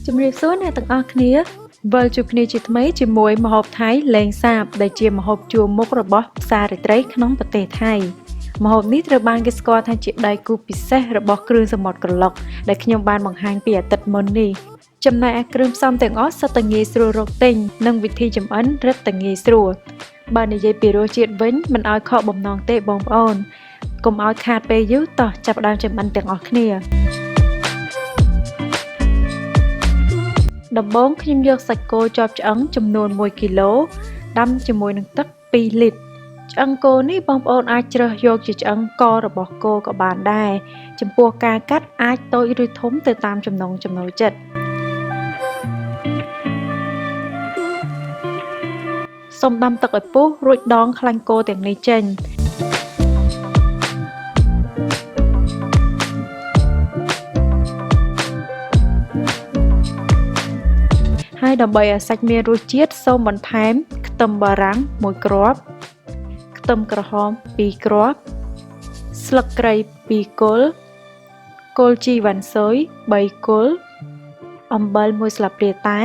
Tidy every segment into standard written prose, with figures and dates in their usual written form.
ជំរាបសួរអ្នកទាំងអស់គ្នាវិលជួបគ្នាជាថ្មីជាមួយម្ហូបថៃលេងសាបដែលជាម្ហូបជួរមុខរបស់ផ្សាររាត្រីក្នុងប្រទេសថៃម្ហូបនេះត្រូវបានគេស្គាល់ថាជាដៃគូពិសេសរបស់គ្រឿងសមុទ្រក្រឡុកដែលខ្ញុំបានបង្ហាញពីអាទិត្យមុននេះចំណែកឯគ្រឿងផ្សំទាំងអស់សុទ្ធតែងាយស្រួលរកទិញនិងវិធីចម្អិនរឹតតែងាយស្រួលបើនិយាយពីរសជាតិវិញមិនឲ្យខកបំណងទេបងប្អូនកុំឲ្យខាតពេលយូរតោះចាប់ផ្ដើមចម្អិនទាំងអស់គ្នាដំបូងខ្ញុំយកសាច់គោជាប់ឆ្អឹងចំនួន1គីឡូដាំជាមួយនឹងទឹក2លីត្រឆ្អឹងគោនេះបងប្អូនអាចជ្រើសយកជាឆ្អឹងករបស់គោក៏បានដែរចំពោះការកាត់អាចតូចឬធំទៅតាមចំណង់ចំណូលចិត្តសូមដាំទឹកឲ្យពុះរួចដងខ្លាញ់គោទាំងនេះចេញហើយដើម្បីឲ្យសាច់មានរសជាតិសូមបន្ថែមខ្ទឹមបារាំង1គ្រាប់ខ្ទឹមក្រហម2គ្រាប់ស្លឹកគ្រៃ2គល់គល់ជីវ៉ាន់ស៊ុយ3គល់អំបិល1ស្លាបព្រាតែ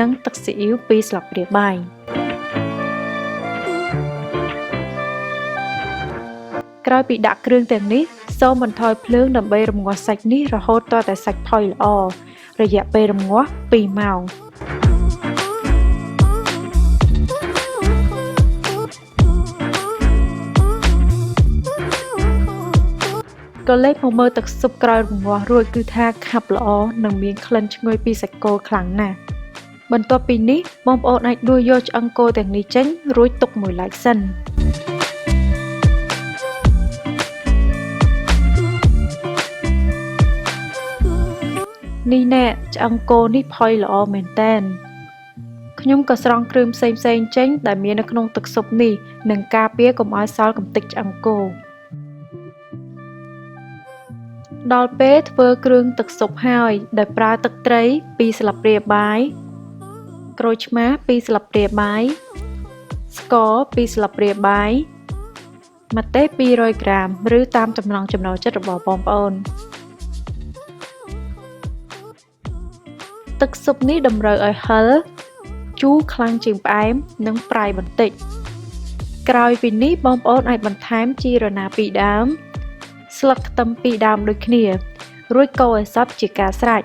និងទឹកស៊ីអ៊ីវ2ស្លាបព្រាបាយក្រោយពីដាក់គ្រឿងទាំងនេះសូមបន្ថយភ្លើងដើម្បីរម្ងាស់សាច់នេះរហូតទាល់តែសាច់ផុយល្អរយៈពេលរម្ងាស់2ម៉ោងក៏លេបមកមើលទឹកស៊ុបក្រោយរម្ងាស់រួចគឺថាខាប់ល្អនិងមានក្លិនឈ្ងុយពីសាច់គោខ្លាំងណាស់បន្ទាប់ពីនេះបងប្អូនអាចដួសយកឆ្អឹងគោទាំងនេះចេញរួចទុកមួយឡែកសិននេះណែឆ្អឹងគោនេះផុយល្អមែនតែនខ្ញុំក៏ស្រង់គ្រឿងផ្សេងចេញដែលមាននៅក្នុងទឹកស៊ុបនេះនិងការពារកុំឲ្យសល់កម្ទេចឆ្អឹងគោដល់ពេលធ្វើគ្រឿងទឹកស៊ុបហើយដោយប្រើទឹកត្រី2ស្លាបព្រាបាយក្រូចឆ្មា2ស្លាបព្រាបាយស្ករ2ស្លាបព្រាបាយម្ទេស200ក្រាមឬតាមចំណង់ចំណូលចិត្តរបស់បងប្អូនទឹកស៊ុបនេះតម្រូវឲ្យហឹរជូរខ្លាំងជាងផ្អែមនិងប្រៃបន្តិចក្រោយពីនេះបងប្អូនអាចបន្ថែមជីរណា2ដើមស្លឹកខ្ទឹម2ដើមដូចគ្នារួចកូរឲ្យសព្វជាការស្រេច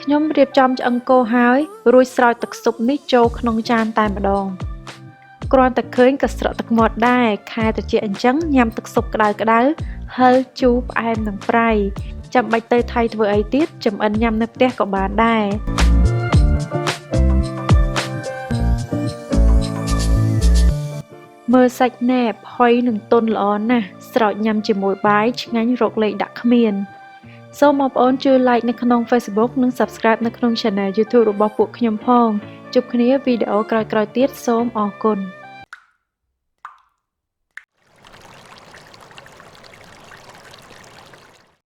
ខ្ញុំរៀបចំឆ្អឹងគោហើយរួចស្រោចទឹកស៊ុបនេះចូលក្នុងចានតែម្ដងគ្រាន់តែឃើញក៏ស្រក់ទឹកមាត់ដែរខែត្រជាក់អញ្ចឹងញ៉ាំទឹកស៊ុបក្តៅហឹរជូរផ្អែមនិងប្រៃចាំបាច់ទៅថៃធ្វើអីទៀតចម្អិនញ៉ាំនៅផ្ទះក៏បានដែរមើលសាច់ណែបហុយនិងទន់ល្អណាស់ស្រោចញ៉ាំជាមួយបាយឆ្ងាញ់រកលេខដាក់គ្មានសូមបងប្អូនជួយ like នៅក្នុង Facebook និង Subscribe នៅក្នុង Channel YouTube របស់ពួកខ្ញុំផងជួបគ្នាវីដេអូក្រោយៗទៀតសូមអរគុណ